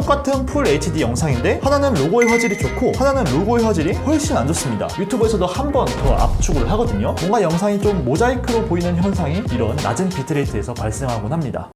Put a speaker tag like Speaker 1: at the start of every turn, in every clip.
Speaker 1: 똑같은 풀 HD 영상인데 하나는 로고의 화질이 좋고 하나는 로고의 화질이 훨씬 안 좋습니다. 유튜브에서도 한 번 더 압축을 하거든요. 뭔가 영상이 좀 모자이크로 보이는 현상이 이런 낮은 비트레이트에서 발생하곤 합니다.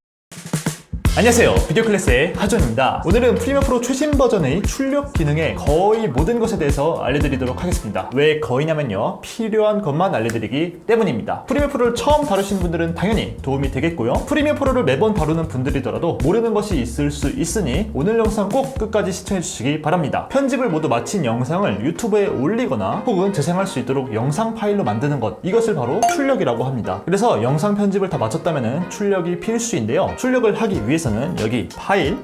Speaker 1: 안녕하세요, 비디오 클래스의 하존입니다. 오늘은 프리미어 프로 최신 버전의 출력 기능의 거의 모든 것에 대해서 알려드리도록 하겠습니다. 왜 거의냐면요, 필요한 것만 알려드리기 때문입니다. 프리미어 프로를 처음 다루신 분들은 당연히 도움이 되겠고요, 프리미어 프로를 매번 다루는 분들이더라도 모르는 것이 있을 수 있으니 오늘 영상 꼭 끝까지 시청해 주시기 바랍니다. 편집을 모두 마친 영상을 유튜브에 올리거나 혹은 재생할 수 있도록 영상 파일로 만드는 것, 이것을 바로 출력이라고 합니다. 그래서 영상 편집을 다 마쳤다면 출력이 필수인데요, 출력을 하기 위해서 여기 파일,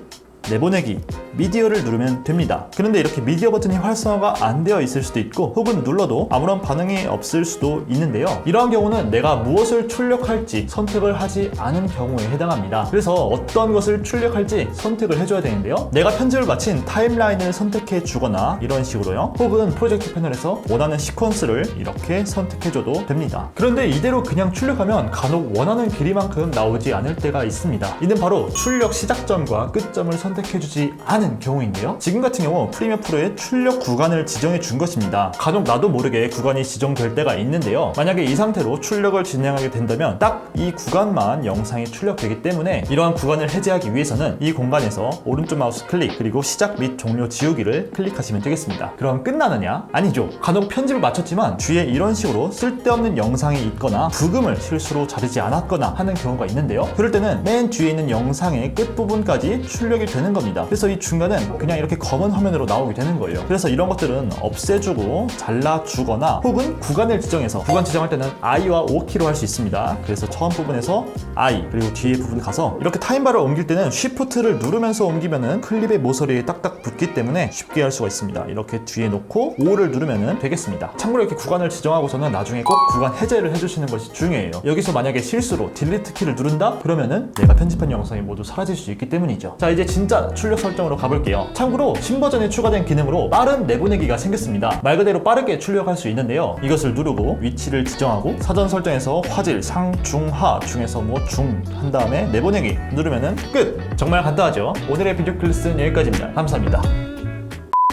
Speaker 1: 내보내기, 미디어를 누르면 됩니다. 그런데 이렇게 미디어 버튼이 활성화가 안 되어 있을 수도 있고 혹은 눌러도 아무런 반응이 없을 수도 있는데요, 이러한 경우는 내가 무엇을 출력할지 선택을 하지 않은 경우에 해당합니다. 그래서 어떤 것을 출력할지 선택을 해줘야 되는데요, 내가 편집을 마친 타임라인을 선택해 주거나 이런 식으로요, 혹은 프로젝트 패널에서 원하는 시퀀스를 이렇게 선택해줘도 됩니다. 그런데 이대로 그냥 출력하면 간혹 원하는 길이만큼 나오지 않을 때가 있습니다. 이는 바로 출력 시작점과 끝점을 선택해주지 않은 경우인데요, 지금 같은 경우 프리미어 프로의 출력 구간을 지정해 준 것입니다. 간혹 나도 모르게 구간이 지정될 때가 있는데요, 만약에 이 상태로 출력을 진행하게 된다면 딱 이 구간만 영상이 출력되기 때문에 이러한 구간을 해제하기 위해서는 이 공간에서 오른쪽 마우스 클릭 그리고 시작 및 종료 지우기를 클릭하시면 되겠습니다. 그럼 끝나느냐? 아니죠. 간혹 편집을 마쳤지만 뒤에 이런 식으로 쓸데없는 영상이 있거나 부금을 실수로 자르지 않았거나 하는 경우가 있는데요, 그럴 때는 맨 뒤에 있는 영상의 끝부분까지 출력이 되는 겁니다. 그래서 이 중간은 그냥 이렇게 검은 화면으로 나오게 되는 거예요. 그래서 이런 것들은 없애주고 잘라주거나 혹은 구간을 지정해서, 구간 지정할 때는 I와 O키로 할 수 있습니다. 그래서 처음 부분에서 I 그리고 뒤에 부분 가서 이렇게 타임바를 옮길 때는 Shift를 누르면서 옮기면은 클립의 모서리에 딱딱 붙기 때문에 쉽게 할 수가 있습니다. 이렇게 뒤에 놓고 O를 누르면 되겠습니다. 참고로 이렇게 구간을 지정하고서는 나중에 꼭 구간 해제를 해주시는 것이 중요해요. 여기서 만약에 실수로 딜리트 키를 누른다? 그러면은 내가 편집한 영상이 모두 사라질 수 있기 때문이죠. 자, 이제 진짜 출력 설정으로 가볼게요. 참고로 신버전에 추가된 기능으로 빠른 내보내기가 생겼습니다. 말 그대로 빠르게 출력할 수 있는데요, 이것을 누르고 위치를 지정하고 사전 설정에서 화질 상, 중, 하 중에서 뭐 중 한 다음에 내보내기 누르면은 끝! 정말 간단하죠? 오늘의 비디오 클래스는 여기까지입니다. 감사합니다.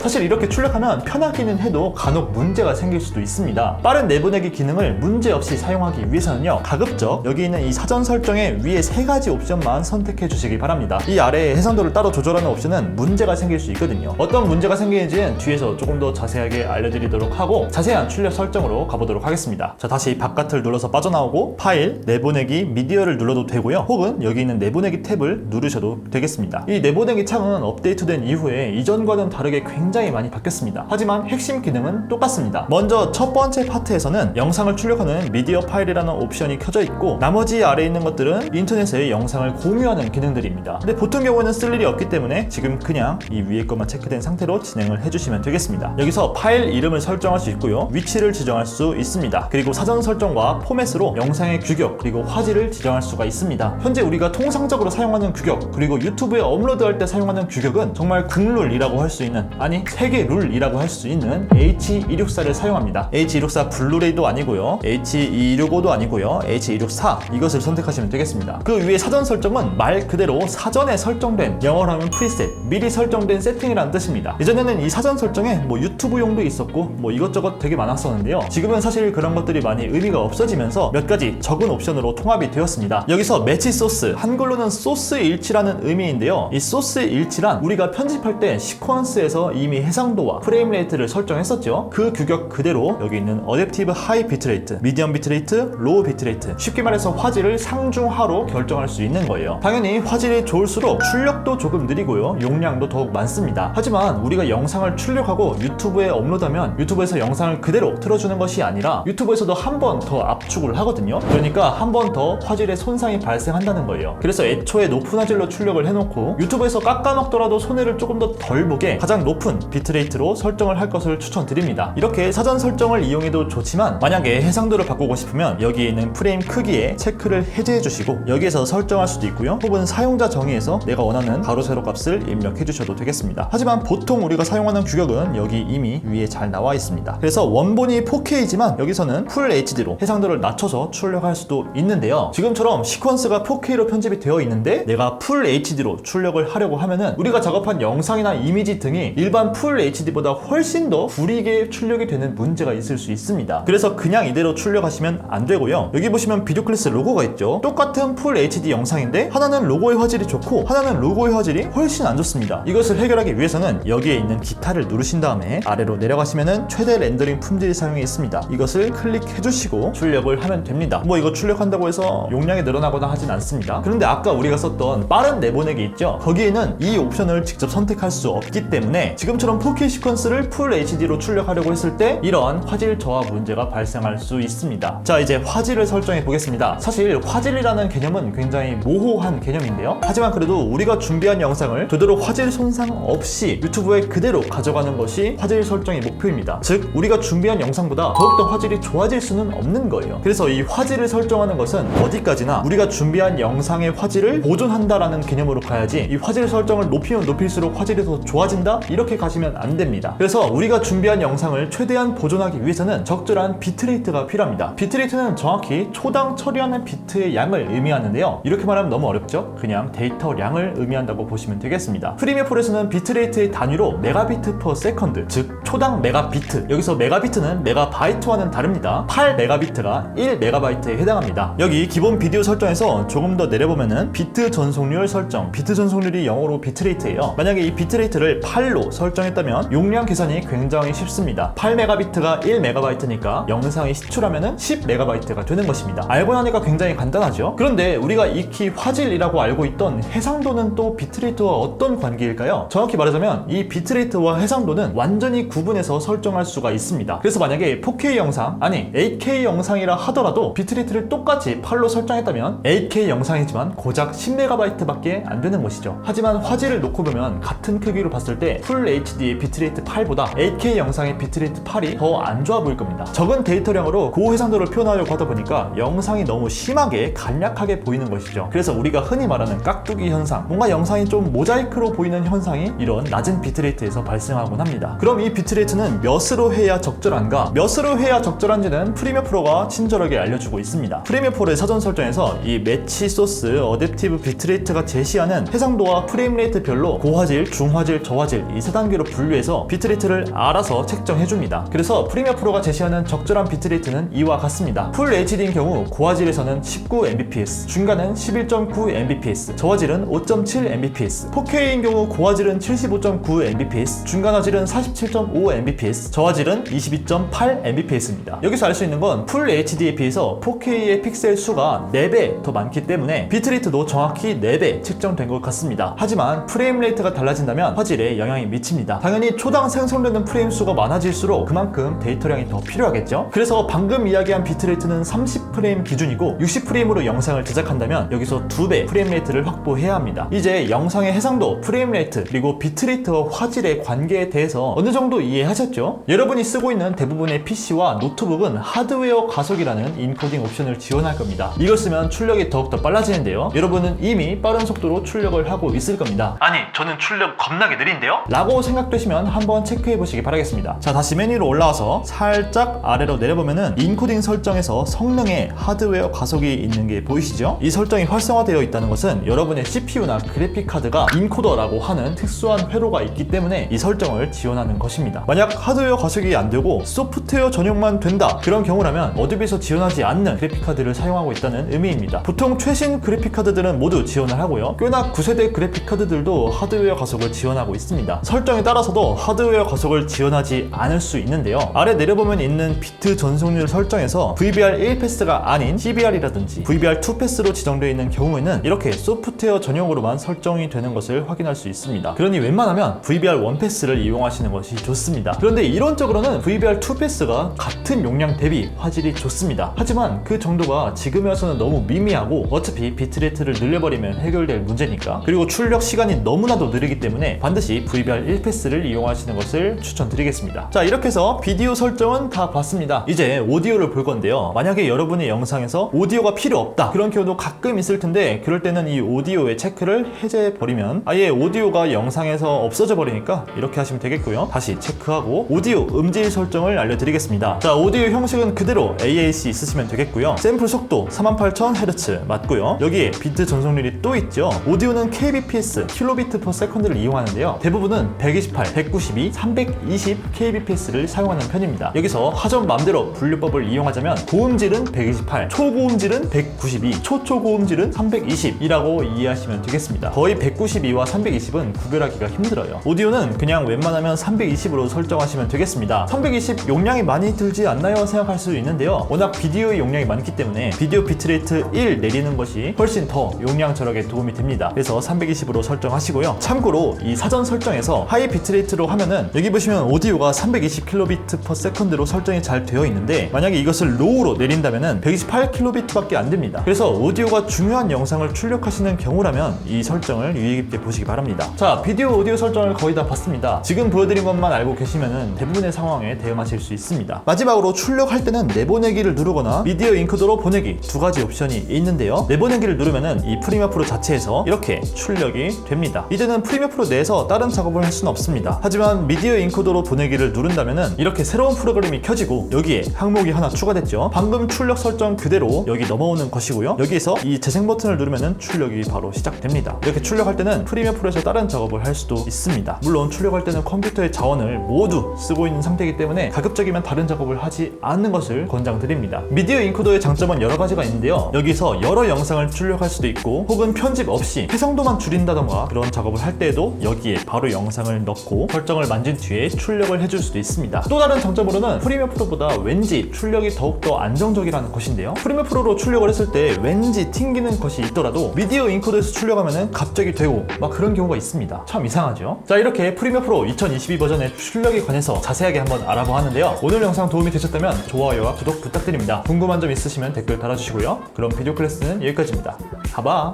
Speaker 1: 사실 이렇게 출력하면 편하기는 해도 간혹 문제가 생길 수도 있습니다. 빠른 내보내기 기능을 문제없이 사용하기 위해서는요, 가급적 여기 있는 이 사전 설정의 위에 3가지 옵션만 선택해 주시기 바랍니다. 이 아래에 해상도를 따로 조절하는 옵션은 문제가 생길 수 있거든요. 어떤 문제가 생기는지는 뒤에서 조금 더 자세하게 알려드리도록 하고 자세한 출력 설정으로 가보도록 하겠습니다. 자, 다시 바깥을 눌러서 빠져나오고 파일, 내보내기, 미디어를 눌러도 되고요, 혹은 여기 있는 내보내기 탭을 누르셔도 되겠습니다. 이 내보내기 창은 업데이트된 이후에 이전과는 다르게 굉장히 많이 바뀌었습니다. 하지만 핵심 기능은 똑같습니다. 먼저 첫 번째 파트에서는 영상을 출력하는 미디어 파일이라는 옵션이 켜져 있고, 나머지 아래에 있는 것들은 인터넷에 영상을 공유하는 기능들입니다. 근데 보통 경우에는 쓸 일이 없기 때문에 지금 그냥 이 위에 것만 체크된 상태로 진행을 해주시면 되겠습니다. 여기서 파일 이름을 설정할 수 있고요, 위치를 지정할 수 있습니다. 그리고 사전 설정과 포맷으로 영상의 규격 그리고 화질을 지정할 수가 있습니다. 현재 우리가 통상적으로 사용하는 규격 그리고 유튜브에 업로드할 때 사용하는 규격은 정말 국룰이라고 할 수 있는, 아니 세계 룰이라고 할 수 있는 H264를 사용합니다. H264 블루레이도 아니고요, H265도 아니고요, H264 이것을 선택하시면 되겠습니다. 그 위에 사전 설정은 말 그대로 사전에 설정된, 영어로 하면 프리셋, 미리 설정된 세팅이라는 뜻입니다. 예전에는 이 사전 설정에 뭐 유튜브용도 있었고 뭐 이것저것 되게 많았었는데요, 지금은 사실 그런 것들이 많이 의미가 없어지면서 몇 가지 적은 옵션으로 통합이 되었습니다. 여기서 매치 소스, 한글로는 소스 일치라는 의미인데요, 이 소스 일치란 우리가 편집할 때 시퀀스에서 이미 해상도와 프레임 레이트를 설정했었죠. 그 규격 그대로 여기 있는 어댑티브 하이 비트레이트, 미디엄 비트레이트, 로우 비트레이트, 쉽게 말해서 화질을 상중하로 결정할 수 있는 거예요. 당연히 화질이 좋을수록 출력도 조금 느리고요, 용량도 더욱 많습니다. 하지만 우리가 영상을 출력하고 유튜브에 업로드하면 유튜브에서 영상을 그대로 틀어주는 것이 아니라 유튜브에서도 한 번 더 압축을 하거든요. 그러니까 한 번 더 화질에 손상이 발생한다는 거예요. 그래서 애초에 높은 화질로 출력을 해놓고 유튜브에서 깎아먹더라도 손해를 조금 더 덜 보게 가장 높은 높은 비트레이트로 설정을 할 것을 추천드립니다. 이렇게 사전 설정을 이용해도 좋지만 만약에 해상도를 바꾸고 싶으면 여기에 있는 프레임 크기에 체크를 해제해 주시고 여기에서 설정할 수도 있고요. 혹은 사용자 정의에서 내가 원하는 가로 세로 값을 입력해 주셔도 되겠습니다. 하지만 보통 우리가 사용하는 규격은 여기 이미 위에 잘 나와 있습니다. 그래서 원본이 4K지만 여기서는 풀 HD로 해상도를 낮춰서 출력할 수도 있는데요. 지금처럼 시퀀스가 4K로 편집이 되어 있는데 내가 풀 HD로 출력을 하려고 하면은 우리가 작업한 영상이나 이미지 등이 일반 풀 HD보다 훨씬 더 구리게 출력이 되는 문제가 있을 수 있습니다. 그래서 그냥 이대로 출력하시면 안 되고요. 여기 보시면 비디오 클래스 로고가 있죠. 똑같은 풀 HD 영상인데 하나는 로고의 화질이 좋고 하나는 로고의 화질이 훨씬 안 좋습니다. 이것을 해결하기 위해서는 여기에 있는 기타를 누르신 다음에 아래로 내려가시면은 최대 렌더링 품질 사용이 있습니다. 이것을 클릭해 주시고 출력을 하면 됩니다. 뭐 이거 출력한다고 해서 용량이 늘어나거나 하진 않습니다. 그런데 아까 우리가 썼던 빠른 내보내기 있죠. 거기에는 이 옵션을 직접 선택할 수 없기 때문에 지금처럼 4K 시퀀스를 풀 HD로 출력하려고 했을 때 이러한 화질 저하 문제가 발생할 수 있습니다. 자, 이제 화질을 설정해 보겠습니다. 사실 화질이라는 개념은 굉장히 모호한 개념인데요. 하지만 그래도 우리가 준비한 영상을 되도록 화질 손상 없이 유튜브에 그대로 가져가는 것이 화질 설정의 목표입니다. 즉 우리가 준비한 영상보다 더욱더 화질이 좋아질 수는 없는 거예요. 그래서 이 화질을 설정하는 것은 어디까지나 우리가 준비한 영상의 화질을 보존한다라는 개념으로 가야지 이 화질 설정을 높이면 높일수록 화질이 더 좋아진다? 이렇게 가시면 안 됩니다. 그래서 우리가 준비한 영상을 최대한 보존하기 위해서는 적절한 비트레이트가 필요합니다. 비트레이트는 정확히 초당 처리하는 비트의 양을 의미하는데요. 이렇게 말하면 너무 어렵죠? 그냥 데이터량을 의미한다고 보시면 되겠습니다. 프리미어 프로에서는 비트레이트의 단위로 메가비트 퍼 세컨드, 즉 초당 메가비트, 여기서 메가비트는 메가바이트와는 다릅니다. 8메가비트가 1메가바이트에 해당합니다. 여기 기본 비디오 설정에서 조금 더 내려보면은 비트 전송률 설정, 비트 전송률이 영어로 비트레이트예요. 만약에 이 비트레이트를 8로 설정했다면 용량 계산이 굉장히 쉽습니다. 8메가비트가 1메가바이트니까 영상이 시출하면은 10메가바이트가 되는 것입니다. 알고 나니까 굉장히 간단하죠? 그런데 우리가 익히 화질이라고 알고 있던 해상도는 또 비트레이트와 어떤 관계일까요? 정확히 말하자면 이 비트레이트와 해상도는 완전히 구분해서 설정할 수가 있습니다. 그래서 만약에 4K 영상, 아니 8K 영상이라 하더라도 비트레이트를 똑같이 8로 설정했다면 8K 영상이지만 고작 10메가바이트밖에 안 되는 것이죠. 하지만 화질을 놓고 보면 같은 크기로 봤을 때 풀 HD의 비트레이트 8보다 8K 영상의 비트레이트 8이 더 안 좋아 보일 겁니다. 적은 데이터량으로 고해상도를 표현하려고 하다 보니까 영상이 너무 심하게 간략하게 보이는 것이죠. 그래서 우리가 흔히 말하는 깍두기 현상, 뭔가 영상이 좀 모자이크로 보이는 현상이 이런 낮은 비트레이트에서 발생하곤 합니다. 그럼 이 비트레이트는 몇으로 해야 적절한가? 몇으로 해야 적절한지는 프리미어 프로가 친절하게 알려주고 있습니다. 프리미어 프로의 사전 설정에서 이 매치 소스 어댑티브 비트레이트가 제시하는 해상도와 프레임레이트 별로 고화질, 중화질, 저화질 이 3단계로 분류해서 비트레이트를 알아서 책정해줍니다. 그래서 프리미어 프로가 제시하는 적절한 비트레이트는 이와 같습니다. 풀 HD인 경우 고화질에서는 19mbps, 중간은 11.9mbps, 저화질은 5.7mbps, 4K인 경우 고화질은 75.9mbps, 중간 화질은 47.5mbps, 저화질은 22.8mbps입니다. 여기서 알 수 있는 건 풀 HD에 비해서 4K의 픽셀 수가 4배 더 많기 때문에 비트레이트도 정확히 4배 측정된 것 같습니다. 하지만 프레임 레이트가 달라진다면 화질에 영향이 미칩니다. 당연히 초당 생성되는 프레임 수가 많아질수록 그만큼 데이터량이 더 필요하겠죠? 그래서 방금 이야기한 비트레이트는 30프레임 기준이고 60프레임으로 영상을 제작한다면 여기서 2배 프레임 레이트를 확보해야 합니다. 이제 영상의 해상도, 프레임 레이트, 그리고 비트레이트와 화질의 관계에 대해서 어느 정도 이해하셨죠? 여러분이 쓰고 있는 대부분의 PC와 노트북은 하드웨어 가속이라는 인코딩 옵션을 지원할 겁니다. 이걸 쓰면 출력이 더욱더 빨라지는데요. 여러분은 이미 빠른 속도로 출력을 하고 있을 겁니다. 아니, 저는 출력 겁나게 느린데요? 라고 생각되시면 한번 체크해 보시기 바라겠습니다. 자, 다시 메뉴로 올라와서 살짝 아래로 내려보면은 인코딩 설정에서 성능의 하드웨어 가속이 있는 게 보이시죠? 이 설정이 활성화되어 있다는 것은 여러분의 CPU나 그래픽 카드가 인코더라고 하는 특수한 회로가 있기 때문에 이 설정을 지원하는 것입니다. 만약 하드웨어 가속이 안 되고 소프트웨어 전용만 된다, 그런 경우라면 어도비에서 지원하지 않는 그래픽 카드를 사용하고 있다는 의미입니다. 보통 최신 그래픽 카드들은 모두 지원을 하고요. 꽤나 9세대 그래픽 카드들도 하드웨어 가속을 지원하고 있습니다. 설정에 따라서도 하드웨어 가속을 지원하지 않을 수 있는데요. 아래 내려보면 있는 비트 전송률 설정에서 VBR 1패스가 아닌 CBR이라든지 VBR 2패스로 지정되어 있는 경우에는 이렇게 소프트웨어 전용으로만 설정이 되는 것을 확인할 수 있습니다. 그러니 웬만하면 VBR 1패스를 이용하시는 것이 좋습니다. 그런데 이론적으로는 VBR 2패스가 같은 용량 대비 화질이 좋습니다. 하지만 그 정도가 지금에 와서는 너무 미미하고 어차피 비트레이트를 늘려버리면 해결될 문제니까, 그리고 출력 시간이 너무나도 느리기 때문에 반드시 VBR 패스를 이용하시는 것을 추천드리겠습니다. 자, 이렇게 해서 비디오 설정은 다 봤습니다. 이제 오디오를 볼 건데요. 만약에 여러분의 영상에서 오디오가 필요 없다, 그런 경우도 가끔 있을 텐데, 그럴 때는 이 오디오의 체크를 해제해버리면 아예 오디오가 영상에서 없어져 버리니까 이렇게 하시면 되겠고요. 다시 체크하고 오디오 음질 설정을 알려드리겠습니다. 자, 오디오 형식은 그대로 AAC 있으시면 되겠고요. 샘플 속도 38,000Hz 맞고요. 여기에 비트 전송률이 또 있죠. 오디오는 kbps kbps/s를 이용하는데요. 대부분은 128, 192, 320 kbps를 사용하는 편입니다. 여기서 하점 맘대로 분류법을 이용하자면 고음질은 128, 초고음질은 192, 초초고음질은 320이라고 이해하시면 되겠습니다. 거의 192와 320은 구별하기가 힘들어요. 오디오는 그냥 웬만하면 320으로 설정하시면 되겠습니다. 320 용량이 많이 들지 않나요? 생각할 수 있는데요. 워낙 비디오의 용량이 많기 때문에 비디오 비트레이트 1 내리는 것이 훨씬 더 용량 절약에 도움이 됩니다. 그래서 320으로 설정하시고요. 참고로 이 사전 설정에서 하이 비트레이트로 하면은 여기 보시면 오디오가 320kbps/s로 설정이 잘 되어 있는데, 만약에 이것을 로우로 내린다면은 128kb밖에 안 됩니다. 그래서 오디오가 중요한 영상을 출력하시는 경우라면 이 설정을 유의 깊게 보시기 바랍니다. 자, 비디오 오디오 설정을 거의 다 봤습니다. 지금 보여드린 것만 알고 계시면은 대부분의 상황에 대응하실 수 있습니다. 마지막으로 출력할 때는 내보내기를 누르거나 미디어 잉크도로 보내기 두 가지 옵션이 있는데요. 내보내기를 누르면은 이 프리미어 프로 자체에서 이렇게 출력이 됩니다. 이제는 프리미어 프로 내에서 다른 작업을 할 수는 없습니다. 하지만 미디어 잉크도로 보내기를 누른다면은 이렇게 새로운 프로그램이 켜지고 여기에 항목이 하나 추가됐죠. 방금 출력 설정 그대로 여기 넘어오는 것이고요. 여기에서 이 재생 버튼을 누르면은 출력이 바로 시작됩니다. 이렇게 출력할 때는 프리미어 프로에서 다른 작업을 할 수도 있습니다. 물론 출력할 때는 컴퓨터의 자원을 모두 쓰고 있는 상태이기 때문에 가급적이면 다른 작업을 하지 않는 것을 권장드립니다. 미디어 인코더의 장점은 여러 가지가 있는데요. 여기서 여러 영상을 출력할 수도 있고, 혹은 편집 없이 해상도만 줄인다던가 그런 작업을 할 때에도 여기에 바로 영상을 넣고 설정을 만진 뒤에 출력을 해줄 수도 있습니다. 또 다른 장점으로는 프리미어 프로보다 왠지 출력이 더욱더 안정적이라는 것인데요. 프리미어 프로로 출력을 했을 때 왠지 튕기는 것이 있더라도 미디어 인코더에서 출력하면은 갑자기 되고 막 그런 경우가 있습니다. 참 이상하죠? 자, 이렇게 프리미어 프로 2022 버전의 출력에 관해서 자세하게 한번 알아보았는데요. 오늘 영상 도움이 되셨다면 좋아요와 구독 부탁드립니다. 궁금한 점 있으시면 댓글 달아주시고요. 그럼 비디오 클래스는 여기까지입니다. 가봐!